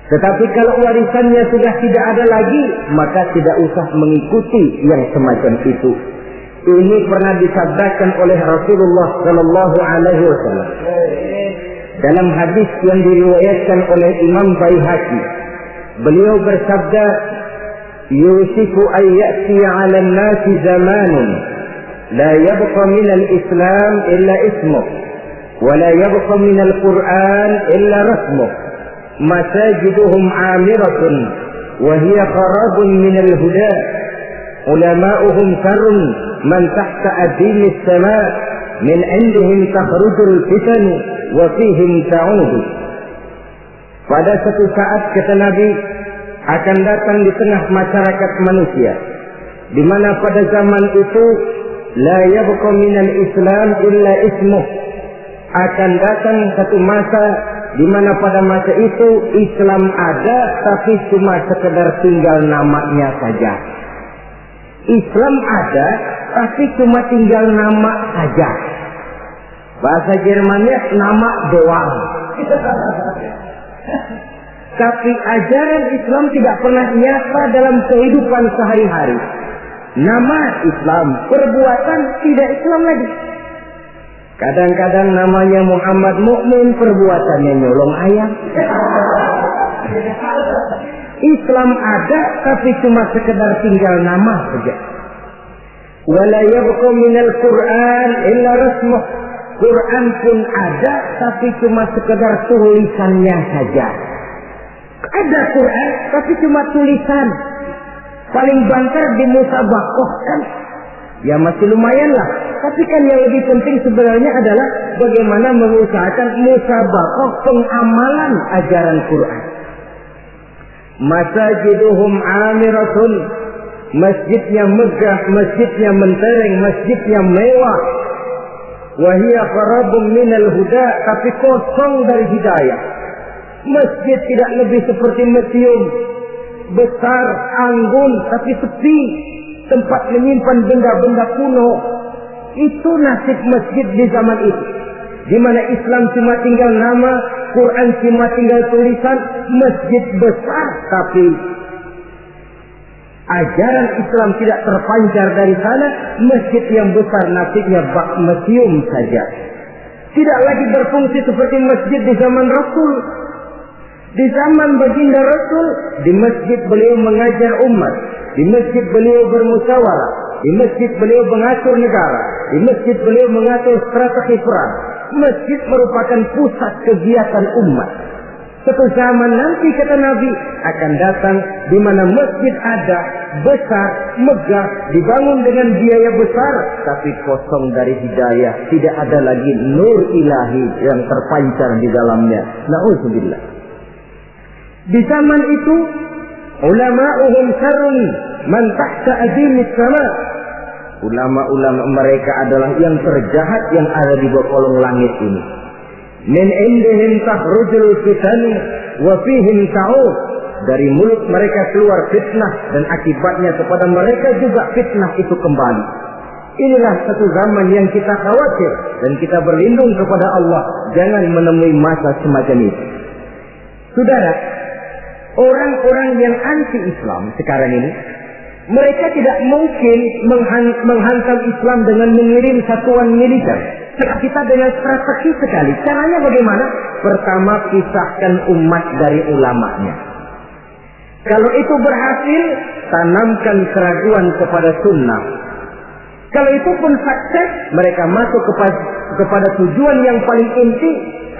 Tetapi kalau warisannya sudah tidak ada lagi, maka tidak usah mengikuti yang semacam itu. Ini pernah disabdakan oleh Rasulullah Sallallahu Alaihi Wasallam dalam hadis yang diriwayatkan oleh Imam Baihaqi. Beliau bersabda, "Yusifu an ya'ti 'ala an-nasi zamanun la yabqa min al-Islam illa ismuh, wa la yabqa min al-Qur'an illa rasmuh. Masajiduhum 'amiratun wa hiya qarabun min al-huda. Ulama'uhum sarrun man tahta adin as-sama' min 'indihim takhrujul fitan wa fihim ta'udu." Pada suatu saat kata Nabi, akan datang di tengah masyarakat manusia, di mana pada zaman itu la yabqa minal Islam illa ismuh. Akan datang satu masa di mana pada masa itu Islam ada, tapi cuma sekedar tinggal namanya saja. Islam ada, tapi cuma tinggal nama saja. Bahasa Jermannya nama doang. Tapi ajaran Islam tidak pernah nyata dalam kehidupan sehari-hari. Nama Islam, perbuatan tidak Islam lagi. Kadang-kadang namanya Muhammad Mukmin, perbuatannya nyolong ayam. Islam ada, tapi cuma sekedar tinggal nama saja. Wala yabqa minal Qur'an illa rasmuh. Quran pun ada, tapi cuma sekedar tulisannya saja. Ada Quran, tapi cuma tulisan. Paling banter di musabaqah kan? Ya masih lumayan lah. Tapi kan yang lebih penting sebenarnya adalah bagaimana mengusahakan musabaqah pengamalan ajaran Quran. Masajiduhum 'amiratun. Masjidnya megah, masjidnya mentereng, masjidnya mewah. Wa hiya qarabun minal huda, tapi kosong dari hidayah. Masjid tidak lebih seperti museum, besar, anggun, tapi sepi, tempat menyimpan benda-benda kuno. Itu nasib masjid di zaman itu, di mana Islam cuma tinggal nama, Quran cuma tinggal tulisan. Masjid besar, tapi ajaran Islam tidak terpancar dari sana. Masjid yang besar nasibnya bak museum saja. Tidak lagi berfungsi seperti masjid di zaman Rasul. Di zaman baginda Rasul, di masjid beliau mengajar umat, di masjid beliau bermusyawarah, Di masjid beliau mengatur negara. Di masjid beliau mengatur strategi perang. Masjid merupakan pusat kegiatan umat. Suatu zaman nanti kata Nabi akan datang di mana masjid ada, besar, megah, dibangun dengan biaya besar, tapi kosong dari hidayah, tidak ada lagi nur ilahi yang terpancar di dalamnya. Na'udzubillah. Di zaman itu ulama'uhum syarrun man tahta adimis sama. Ulama-ulama mereka adalah yang terjahat yang ada di bawah kolong langit ini. Min indihim takhrujul fitan wa fihim ta'ud. Dari mulut mereka keluar fitnah dan akibatnya kepada mereka juga fitnah itu kembali. Inilah satu zaman yang kita khawatir dan kita berlindung kepada Allah jangan menemui masa semacam itu. Saudara, orang-orang yang anti-Islam sekarang ini, mereka tidak mungkin menghantam Islam dengan mengirim satuan militer. Kita dengan strategi sekali. Caranya bagaimana? Pertama, pisahkan umat dari ulamanya. Kalau itu berhasil, tanamkan keraguan kepada sunnah. Kalau itu pun sukses, mereka masuk kepada tujuan yang paling inti,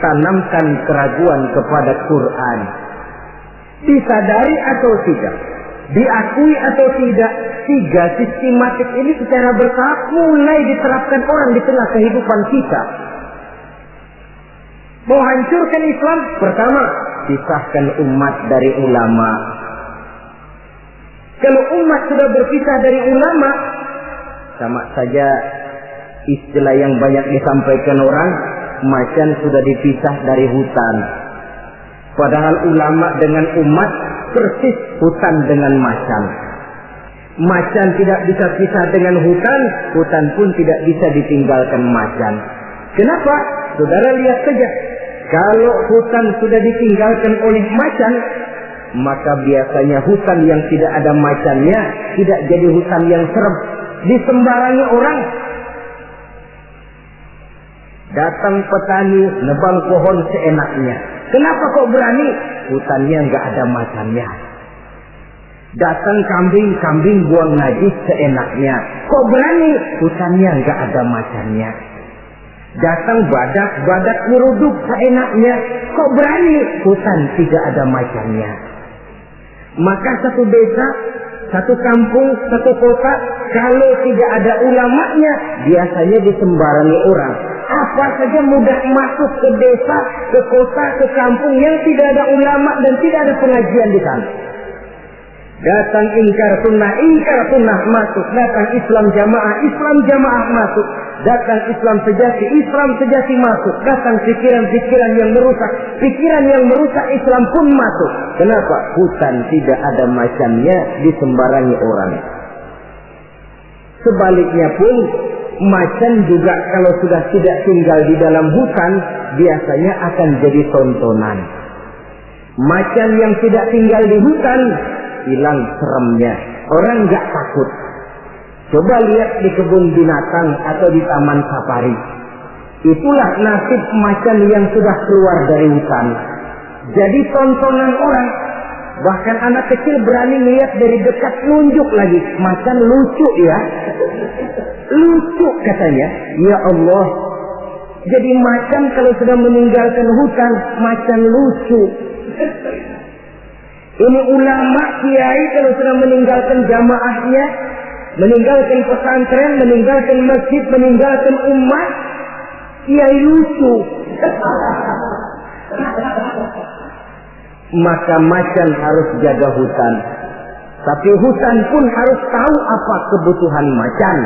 tanamkan keraguan kepada Quran. Disadari atau tidak, diakui atau tidak, tiga sistematik ini secara bertahap mulai diterapkan orang di tengah kehidupan kita. Mau hancurkan Islam, pertama, pisahkan umat dari ulama. Kalau umat sudah berpisah dari ulama, sama saja istilah yang banyak disampaikan orang, macan sudah dipisah dari hutan. Padahal ulama dengan umat persis hutan dengan macan. Macan tidak bisa pisah dengan hutan, hutan pun tidak bisa ditinggalkan macan. Kenapa? Saudara lihat saja, kalau hutan sudah ditinggalkan oleh macan, maka biasanya hutan yang tidak ada macannya tidak jadi hutan yang serem, disembarangi orang. Datang petani nebang pohon seenaknya. Kenapa kok berani? Hutannya nggak ada macannya. Datang kambing buang najis seenaknya. Kok berani? Hutannya nggak ada macannya. Datang badak nyeruduk seenaknya. Kok berani? Hutan tidak ada macannya. Maka satu desa, satu kampung, satu kota, kalau tidak ada ulamanya, biasanya disembarangi orang. Apa saja mudah masuk ke desa, ke kota, ke kampung yang tidak ada ulama dan tidak ada pengajian di sana. Datang ingkar sunnah masuk. Datang Islam jamaah masuk. Datang Islam sejati masuk. Datang pikiran yang merusak Islam pun masuk. Kenapa? Hutan tidak ada macannya, disembarangi orang. Sebaliknya pun, macan juga kalau sudah tidak tinggal di dalam hutan, biasanya akan jadi tontonan. Macan yang tidak tinggal di hutan, hilang seremnya. Orang nggak takut. Coba lihat di kebun binatang atau di taman safari. Itulah nasib macan yang sudah keluar dari hutan. Jadi tontonan orang. Bahkan anak kecil berani lihat dari dekat, nunjuk lagi. Macan lucu ya. Lucu katanya. Ya Allah. Jadi macan kalau sudah meninggalkan hutan, macan lucu. Ini ulama, kiai kalau sudah meninggalkan jamaahnya, meninggalkan pesantren, meninggalkan masjid, meninggalkan umat, kiai lucu. Maka macan harus jaga hutan. Tapi hutan pun harus tahu apa kebutuhan macan.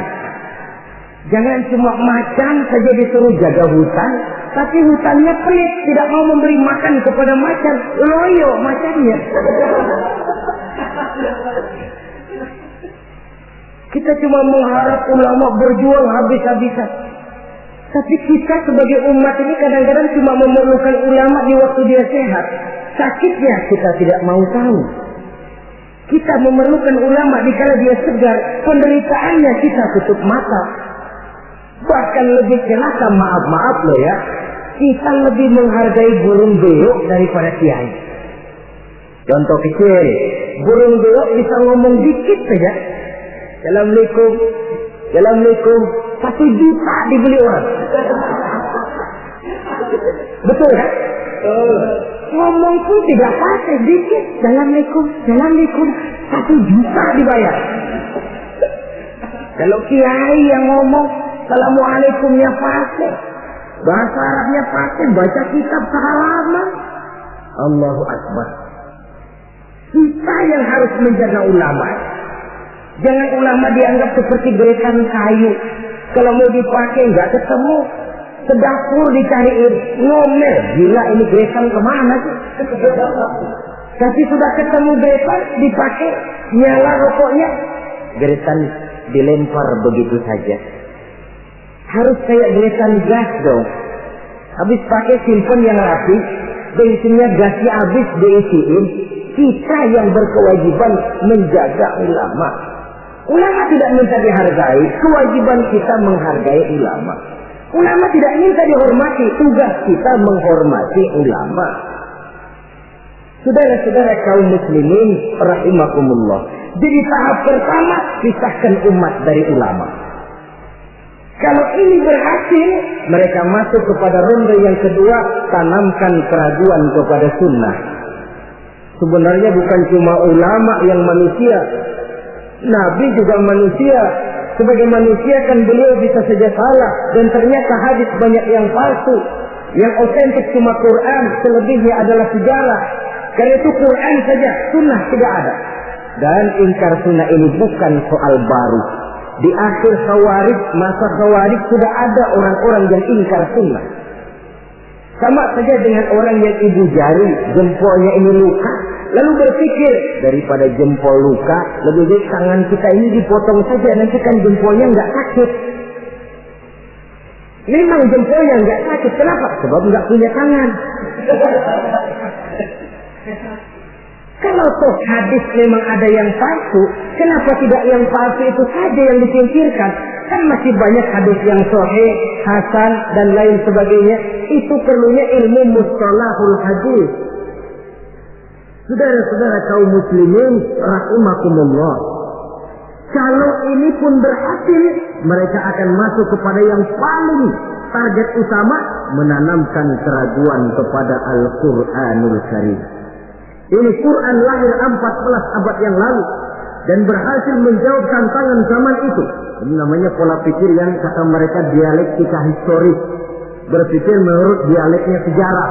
Jangan cuma macan saja disuruh jaga hutan, tapi hutannya pelit, tidak mau memberi makan kepada macan, loyo macannya. Kita cuma mengharap ulama berjuang habis-habisan. Tapi kita sebagai umat ini kadang-kadang cuma memerlukan ulama di waktu dia sehat. Sakitnya kita tidak mau tahu. Kita memerlukan ulama dikala dia segar, penderitaannya kita tutup mata. Bahkan lebih celaka, maaf loh ya, kita lebih menghargai burung beo daripada kiai. Contoh kecil, burung beo bisa ngomong dikit saja. Assalamualaikum, Assalamualaikum, 1 juta dibeli orang. Betul kan? Ngomong pun tidak pakai sedikit. Assalamualaikum, 1 juta dibayar. Kalau kiai yang ngomong Assalamualaikumnya pakai, bahasa Arabnya pakai, baca kitab sehalaman. Allahu Akbar. Kita yang harus menjaga ulama. Jangan ulama dianggap seperti gerakan kayu. Kalau mau dipakai nggak ketemu, sedapur dicariin, ngomel. Gila ini gerakan kemana sih? Tapi sudah ketemu gerakan, dipakai, nyala rokoknya, gerakan dilempar begitu saja. Harus kayak gerakan gas dong. Habis pakai simpen yang rapi, bensinnya gasnya habis diisiin. Kita yang berkewajiban menjaga ulama. Ulama tidak minta dihargai, kewajiban kita menghargai ulama. Ulama tidak minta dihormati, tugas kita menghormati ulama. Saudara-saudara kaum muslimin rahimakumullah. Jadi tahap pertama, pisahkan umat dari ulama. Kalau ini berhasil, mereka masuk kepada ronde yang kedua, tanamkan keraguan kepada sunnah. Sebenarnya bukan cuma ulama yang manusia, Nabi juga manusia. Sebagai manusia kan beliau bisa saja salah, dan ternyata hadis banyak yang palsu. Yang otentik cuma Quran, selebihnya adalah sejarah. Karena itu Quran saja, sunnah tidak ada. Dan ingkar sunnah ini bukan soal baru. Di akhir Khawarij, masa Khawarij sudah ada orang-orang yang ingkar sunnah. Sama saja dengan orang yang ibu jari, jempolnya ini luka, lalu berpikir, daripada jempol luka, lebih baik tangan kita ini dipotong saja, nanti kan jempolnya nggak sakit. Memang jempolnya nggak sakit, kenapa? Sebab nggak punya tangan. Kalau toh hadis memang ada yang palsu, kenapa tidak yang palsu itu saja yang disingkirkan? Kan masih banyak hadis yang sahih, hasan, dan lain sebagainya. Itu perlunya ilmu mustalahul hadis. Saudara-saudara kaum muslimin rahimakumullah. Kalau ini pun berhasil, mereka akan masuk kepada yang paling target utama, menanamkan keraguan kepada Al-Quranul Karim. Ini Quran lahir 14 abad yang lalu dan berhasil menjawab tantangan zaman itu. Ini namanya pola pikir yang kata mereka dialektika historis, berpikir menurut dialeknya sejarah.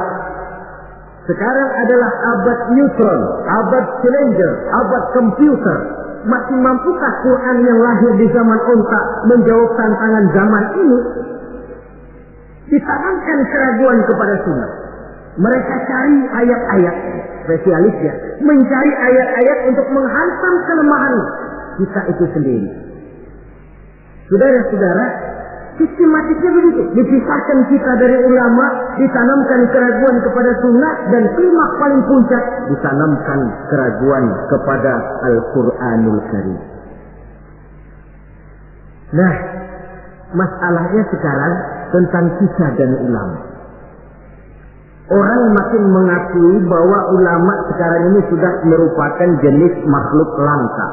Sekarang adalah abad neutron, abad challenger, abad komputer. Masih mampukah Quran yang lahir di zaman onta menjawab tantangan zaman ini? Ditanamkan keraguan kepada sunnah. Mereka cari ayat-ayat, spesialisnya mencari ayat-ayat untuk menghantam kelemahan kita itu sendiri. Saudara-saudara, sistematiknya begitu. Dipisahkan kita dari ulama, ditanamkan keraguan kepada sunnah, dan klimaks paling puncak, ditanamkan keraguan kepada Al-Quranul Karim. Nah, masalahnya sekarang tentang kita dan ulama. Orang makin mengakui bahwa ulama sekarang ini sudah merupakan jenis makhluk langka.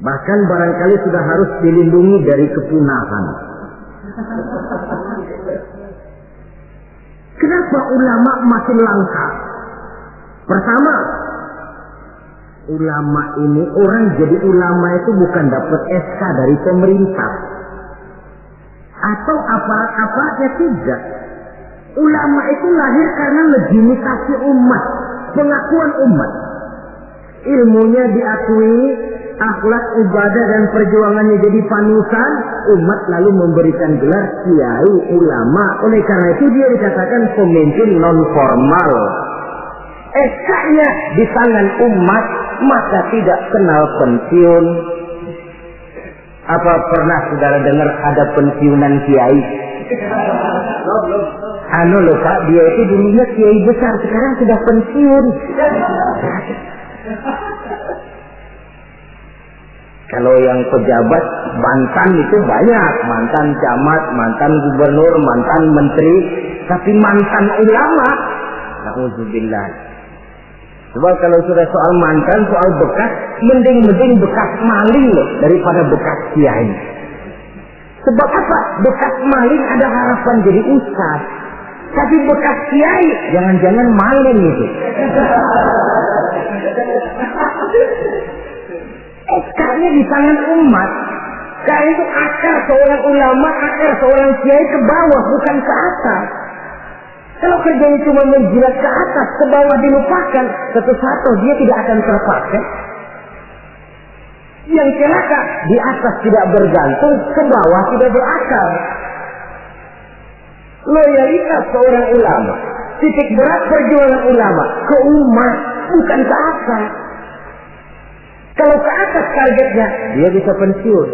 Bahkan barangkali sudah harus dilindungi dari kepunahan. Kenapa ulama makin langka? Pertama, ulama ini, orang jadi ulama itu bukan dapat SK dari pemerintah atau aparat-aparatnya, tidak. Ulama itu lahir karena legitimasi umat, pengakuan umat. Ilmunya diakui, akhlak, ibadah, dan perjuangannya jadi panutan, umat lalu memberikan gelar kiai, ulama. Oleh karena itu dia dikatakan pemimpin non formal. SK-nya di tangan umat, maka tidak kenal pensiun. Apa pernah saudara dengar ada pensiunan kiai? Loh Pak, dia itu dulunya kiai besar, sekarang sudah pensiun. Kalau yang pejabat mantan itu banyak, mantan camat, mantan gubernur, mantan menteri, tapi mantan ulama, na'udzubillah. Sebab kalau sudah soal mantan, soal bekas, mending bekas maling loh daripada bekas kiai. Sebab apa? Bekas maling ada harapan jadi ustaz. Tapi bekas kiai, jangan-jangan maling itu. SK-nya di tangan umat. Karena itu akar seorang ulama, akar seorang kiai ke bawah, bukan ke atas. Kalau kerjanya cuma menjilat ke atas, ke bawah dilupakan, satu-satu dia tidak akan terpakai. Yang celaka, di atas tidak bergantung, ke bawah tidak berakar. Loyalitas seorang ulama, titik berat perjuangan ulama, ke umat, bukan ke atas. Kalau ke atas targetnya, dia bisa pensiun.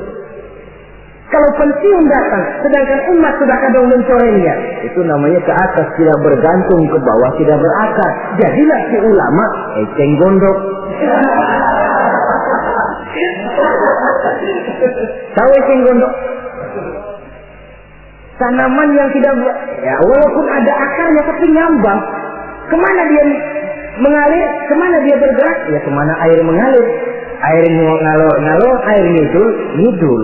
Kalau pensiun datang, sedangkan umat sudah kadang mencorengnya, itu namanya ke atas tidak bergantung, ke bawah tidak berakar. Jadilah si ulama eceng gondok. Tahu eceng gondok? Tanaman yang tidak, ya walaupun ada akarnya tapi nyambang. Kemana dia mengalir? Kemana dia bergerak? Ya kemana air mengalir. Air ngalor, air ngidul.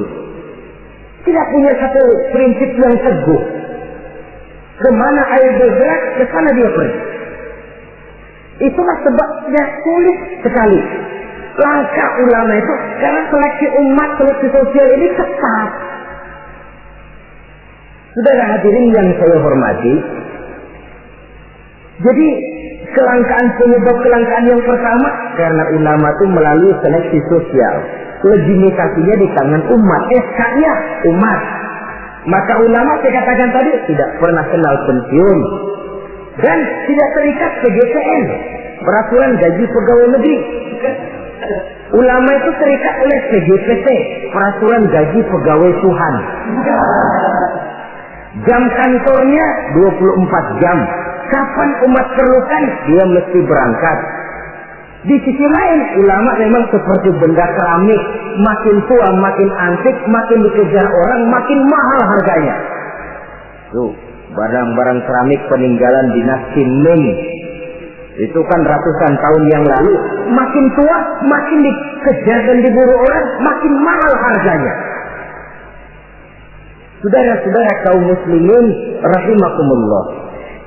Tidak punya satu prinsip yang teguh. Kemana air bergerak, ke sana dia pergi. Itulah sebabnya sulit sekali langkah ulama itu, karena seleksi umat, seleksi sosial ini ketat. Saudara hadirin yang saya hormati, jadi penyebab kelangkaan yang pertama karena ulama itu melalui seleksi sosial. Legitimasinya di tangan umat, SK-nya umat. Maka ulama saya katakan tadi tidak pernah kenal pensiun dan tidak terikat PGPN, peraturan gaji pegawai negeri. Ulama itu terikat oleh PGPT, peraturan gaji pegawai Tuhan. Jam kantornya 24 jam. Kapan umat perlukan, dia mesti berangkat. Di sisi lain, ulama memang seperti benda keramik. Makin tua, makin antik, makin dikejar orang, makin mahal harganya. Tuh, barang-barang keramik peninggalan dinasti Ming. Itu kan ratusan tahun yang lalu. Makin tua, makin dikejar dan diburu orang, makin mahal harganya. Saudara-saudara kaum muslimin rahimakumullah.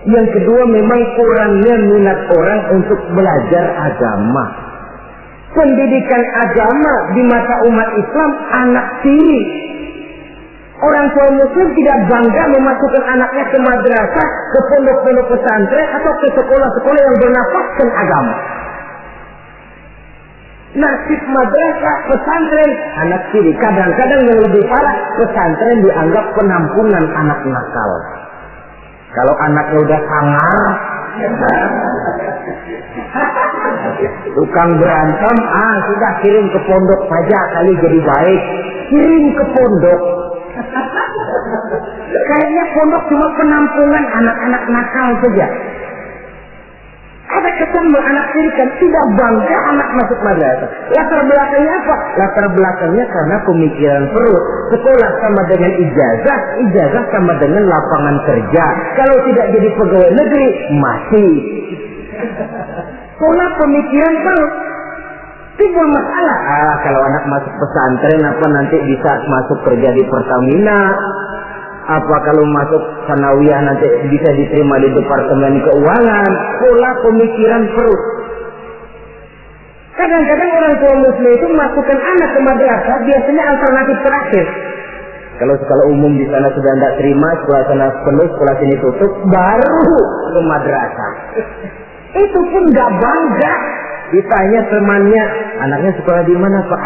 Yang kedua memang kurangnya minat orang untuk belajar agama. Pendidikan agama di mata umat Islam anak tiri. Orang tua muslim tidak bangga memasukkan anaknya ke madrasah, ke pondok-pondok pesantren atau ke sekolah-sekolah yang bernafaskan agama. Nasib madrasah, pesantren, anak tiri. Kadang-kadang yang lebih parah, pesantren dianggap penampungan anak nakal. Kalau anaknya udah sangar, tukang berantem, sudah kirim ke pondok saja kali jadi baik. Kirim ke pondok. Kayaknya pondok cuma penampungan anak-anak nakal saja. Ada kesan menganak-tirikan, tidak bangga anak masuk madrasah. Latar belakangnya apa? Latar belakangnya karena pemikiran perut. Sekolah sama dengan ijazah, ijazah sama dengan lapangan kerja. Kalau tidak jadi pegawai negeri, mati. Pola pemikiran perut. Timbul masalah. Kalau anak masuk pesantren, apa nanti bisa masuk kerja di Pertamina? Apa kalau masuk sanawiyah nanti bisa diterima di Departemen Keuangan? Pola pemikiran perut. Kadang-kadang orang tua muslim itu masukkan anak ke madrasah biasanya alternatif terakhir. Kalau sekolah umum di sana sudah tidak terima, sekolah sana penuh, sekolah sini tutup, baru ke madrasah. Itu pun nggak bangga. Ditanya temannya, anaknya sekolah di mana Pak?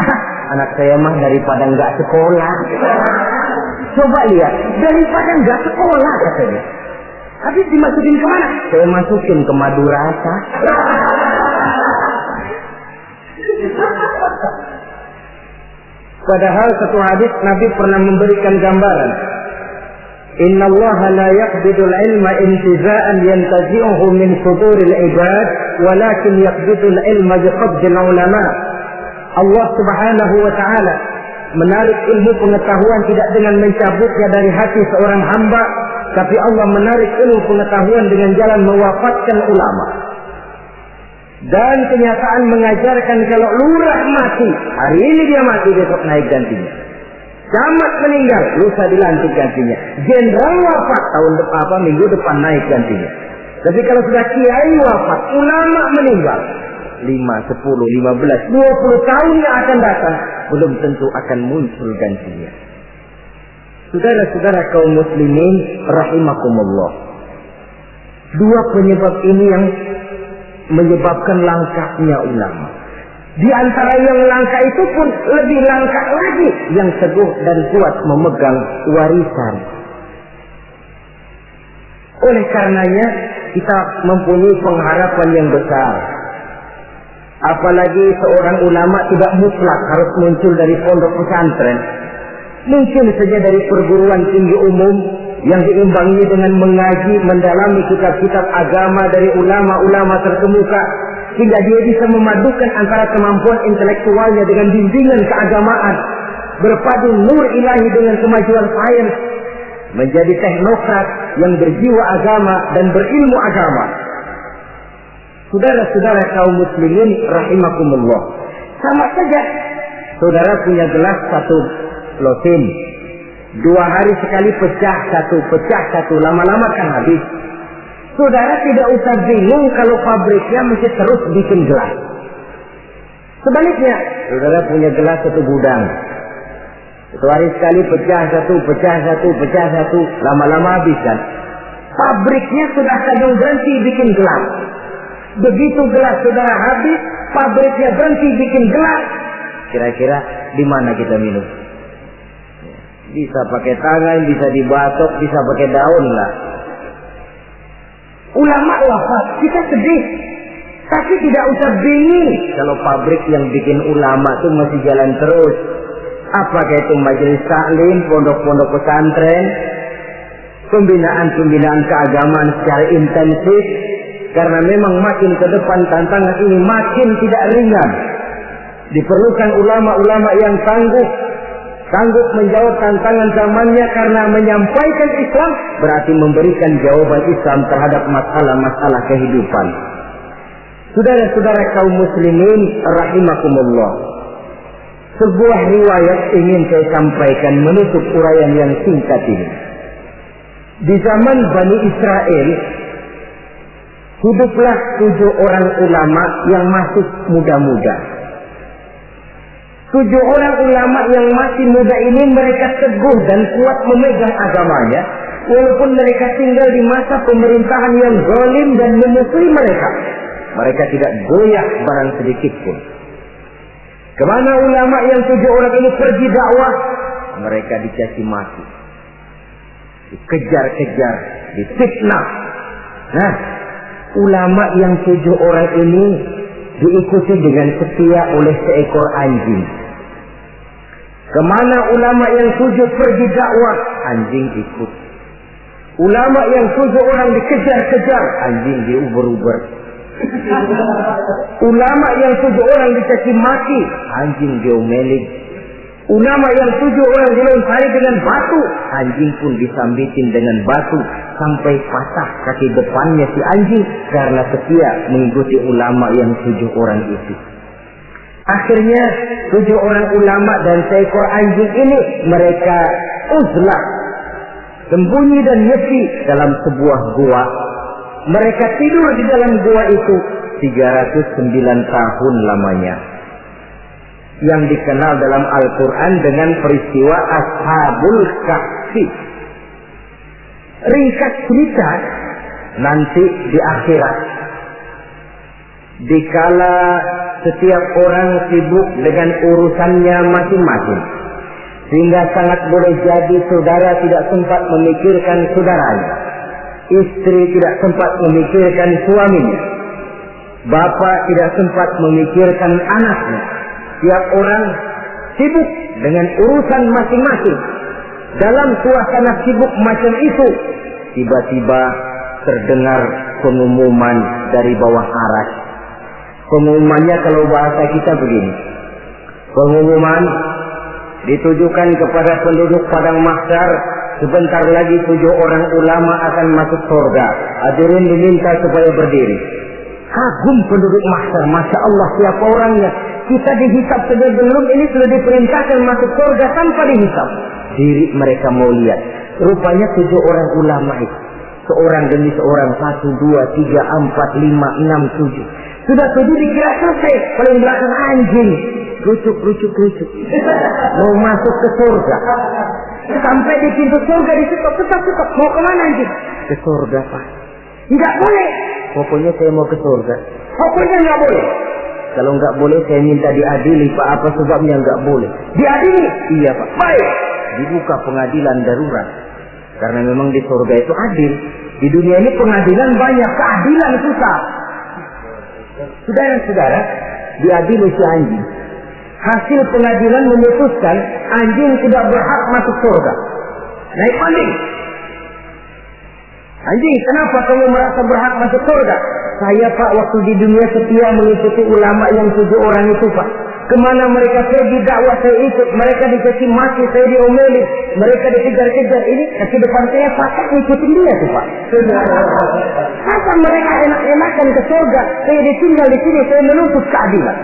Anak saya mah daripada nggak sekolah. Coba lihat, daripada nggak sekolah katanya. Habis dimasukin kemana? Saya masukin ke madrasah. Padahal satu hadis Nabi pernah memberikan gambaran. Inna Allah la yaqbidul ilma intiza'an yantazi'uhu min suduril ibad, walakin yaqbidul ilma biqabdil ulama. Allah Subhanahu wa ta'ala menarik ilmu pengetahuan tidak dengan mencabutnya dari hati seorang hamba, tapi Allah menarik ilmu pengetahuan dengan jalan mewafatkan ulama. Dan kenyataan mengajarkan kalau lurah mati, hari ini dia mati, besok naik gantinya. Camat meninggal, lusa dilantik gantinya. Jenderal wafat, tahun depan minggu depan naik gantinya. Tapi kalau sudah kiai wafat, ulama meninggal, 5, 10, 15, 20 tahun yang akan datang, belum tentu akan muncul gantinya. Saudara-saudara kaum muslimin rahimakumullah. Dua penyebab ini yang menyebabkan langkahnya ulama. Di antara yang langka itu pun lebih langka lagi yang teguh dan kuat memegang warisan. Oleh karenanya kita mempunyai pengharapan yang besar. Apalagi seorang ulama tidak mutlak harus muncul dari pondok pesantren. Mungkin saja dari perguruan tinggi umum yang diimbangi dengan mengaji, mendalami kitab-kitab agama dari ulama-ulama terkemuka, sehingga dia bisa memadukan antara kemampuan intelektualnya dengan bimbingan keagamaan, berpadu nur ilahi dengan kemajuan sains, menjadi teknokrat yang berjiwa agama dan berilmu agama. Saudara-saudara kaum muslimin rahimakumullah, sama saja saudara punya gelas satu lotin, 2 hari sekali pecah satu, lama-lama kan habis. Saudara tidak usah bingung kalau pabriknya mesti terus bikin gelas. Sebaliknya, saudara punya gelas satu gudang, 1 hari sekali pecah satu, lama-lama habis kan. Pabriknya sudah kadang berhenti bikin gelas. Begitu gelas saudara habis, pabriknya berhenti bikin gelas. Kira-kira di mana kita minum? Bisa pakai tangan, bisa dibatok, bisa pakai daun lah. Ulama wafat, kita sedih. Tapi tidak usah bingung kalau pabrik yang bikin ulama itu masih jalan terus. Apakah itu majelis taklim, pondok-pondok pesantren, pembinaan keagamaan secara intensif. Karena memang makin ke depan tantangan ini makin tidak ringan. Diperlukan ulama-ulama yang sanggup menjawab tantangan zamannya, karena menyampaikan Islam berarti memberikan jawaban Islam terhadap masalah-masalah kehidupan. Saudara-saudara kaum muslimin rahimakumullah, sebuah riwayat ingin saya sampaikan menutup uraian yang singkat ini. Di zaman Bani Israel hiduplah 7 orang ulama yang masih muda-muda. 7 orang ulama yang masih muda ini mereka teguh dan kuat memegang agamanya, walaupun mereka tinggal di masa pemerintahan yang zalim dan memusuhi mereka. Mereka tidak goyah barang sedikit pun. Kemana ulama yang 7 orang ini pergi dakwah, mereka dicaci maki, dikejar-kejar, difitnah. Nah, ulama yang 7 orang ini diikuti dengan setia oleh seekor anjing. Kemana ulama yang 7 pergi dakwah, anjing ikut. Ulama yang 7 orang dikejar-kejar, anjing diuber-uber. Ulama yang 7 orang dicaci maki, anjing diomelin. Ulama yang 7 orang dilontari dengan batu, anjing pun disambitin dengan batu sampai patah kaki depannya si anjing karena setia mengikuti ulama yang 7 orang itu. Akhirnya 7 orang ulama dan seekor anjing ini mereka uzlah, sembunyi dan nyepi dalam sebuah gua. Mereka tidur di dalam gua itu 309 tahun lamanya, yang dikenal dalam Al-Quran dengan peristiwa Ashabul Kahfi. Ringkas cerita, nanti di akhirat, dikala setiap orang sibuk dengan urusannya masing-masing, sehingga sangat boleh jadi saudara tidak sempat memikirkan saudaranya, istri tidak sempat memikirkan suaminya, bapak tidak sempat memikirkan anaknya. Tiap orang sibuk dengan urusan masing-masing. Dalam suasana sibuk macam itu, tiba-tiba terdengar pengumuman dari bawah aras. Pengumumannya kalau bahasa kita begini. Pengumuman ditujukan kepada penduduk padang mahsyar, sebentar lagi 7 orang ulama akan masuk surga. Hadirin diminta supaya berdiri. Kagum penduduk mahsyar, Masya Allah siapa orangnya. Kita dihisab saja belum, ini sudah diperintahkan masuk surga tanpa dihisab. Diri mereka mau lihat. Rupanya 7 orang ulama itu. Seorang demi seorang, 1, 2, 3, 4, 5, 6, 7. Sudah 7 dikira selesai. Paling belakang anjing. Rucuk. Mau masuk ke surga. Sampai di pintu surga ditutup. Tetap. Mau kemana anjing? Ke surga, Pak. Enggak boleh. Pokoknya saya mau ke surga. Pokoknya enggak boleh. Kalau enggak boleh saya minta diadili, Pak. Apa sebabnya enggak boleh? Diadili? Iya, Pak. Baik. Dibuka pengadilan darurat. Karena memang di surga itu adil. Di dunia ini pengadilan banyak, keadilan susah. Saudara-saudara, diadili si anjing. Hasil pengadilan memutuskan anjing tidak berhak masuk surga. Naik banding. Anjing, kenapa kamu merasa berhak masuk surga? Saya, Pak, waktu di dunia setia mengikuti ulama yang 7 orang itu, Pak. Kemana mereka pergi dakwah saya ikut. Mereka dicaci maki, saya diomelin. Mereka dikejar-kejar. Ini kaki depan saya patah ngikutin dia tuh, Pak. Masa mereka enak-enakan ke surga, saya ditinggal di sini, saya menuntut keadilan.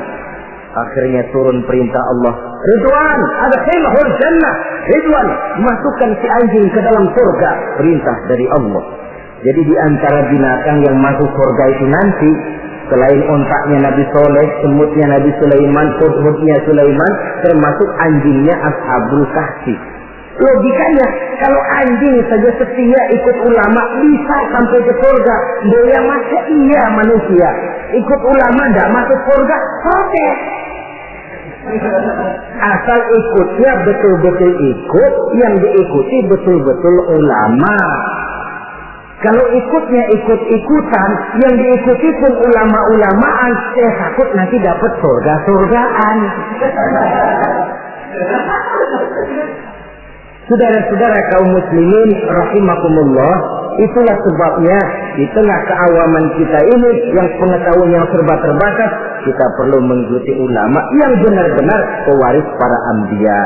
Akhirnya turun perintah Allah. Ridwan, adkhilhul jannah. Ridwan, masukkan si anjing ke dalam surga. Perintah dari Allah. Jadi di antara binatang yang masuk surga itu nanti, selain ontaknya Nabi Soleh, semutnya Nabi Sulaiman, hudhudnya Sulaiman, termasuk anjingnya Ashabul Kahfi. Logikanya, kalau anjing saja setia ikut ulama bisa sampai ke surga, dia masa iya manusia ikut ulama tidak masuk surga, protes. Asal ikutnya betul-betul ikut, yang diikuti betul-betul ulama. Kalau ikutnya ikut-ikutan, yang diikuti pun ulama-ulamaan, saya takut nanti dapat surga-surgaan. Saudara-saudara kaum muslimin rahimakumullah, itulah sebabnya di tengah keawaman kita ini yang pengetahuan yang serba terbatas, kita perlu mengikuti ulama yang benar-benar pewaris para anbiya.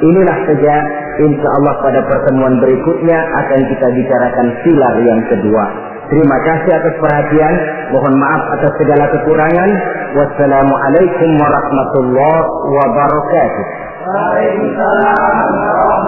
Inilah saja, insya Allah pada pertemuan berikutnya akan kita bicarakan pilar yang kedua. Terima kasih atas perhatian. Mohon maaf atas segala kekurangan. Wassalamualaikum warahmatullahi wabarakatuh. Waalaikumsalam.